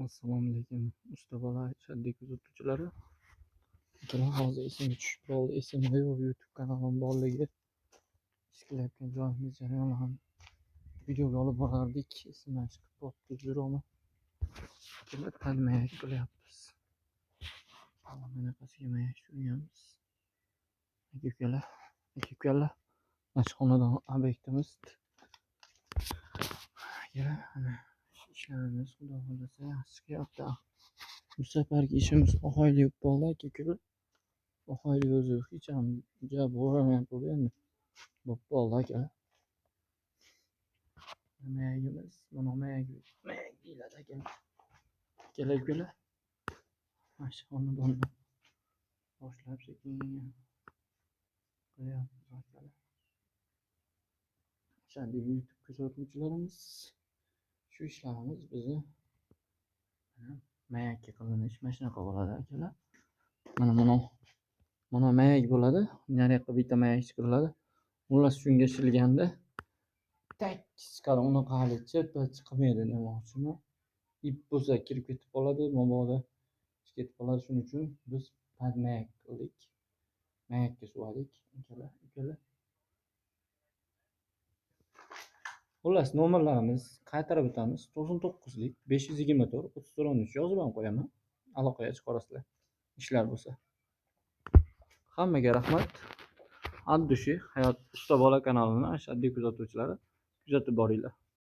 Assalomu alaykum usta bola shaddiy kuzatuvchilari. Hozir esimga tushib qoldi. Esimda yo'q, YouTube kanalim borligi, ishlayotgan joyimiz jarayonlarini videoga olib borardik. Esimdan chiqib qolibdi. Juromi mayak qilyapmiz. Bunaqasiga mayak surganmiz. Aka-ukalar mana xonadon obyektimiz. İşlerimiz Xudo xohlasa yaxshi kelyapti. Bu safargi ishimiz oxayli bo'ldi aka-ukalar. Oxayli o'zi hech ham bo'lmayapti endi. Bo'ldi aka. Mayagimiz mana mayak deyiladi aka. Aka-ukalar. Mana shu xonadonni boshlab sekin qilyapmiz akalar. Shunday YouTube kuzatuvchilarimiz. Shu ishlarimiz bizni mayakka qilinish mana shunaqa bo'ladi akalar. Mana mayak bo'ladi. Nariyoqqa bitta mayak chiqariladi. Xullas shunga shilganda tak chiqadi. Unaqa hali chirpa chiqmaydi demoqchimi. Ip bo'lsa kirib ketib qoladi, mabodo ketib qoladi. Shuning uchun biz pad mayak qildik. Mayakka suvadik akalar. Xullas nomerlarimiz qaytarib o'tamiz. 99lik 524 34 yozib ham qo'yaman. Aloqaga chiqarasizlar. Ishlar bo'lsa. Hammaga rahmat. Addushi hayot usta bola kanalini ashaddiy kuzatuvchilari kuzatib boringlar.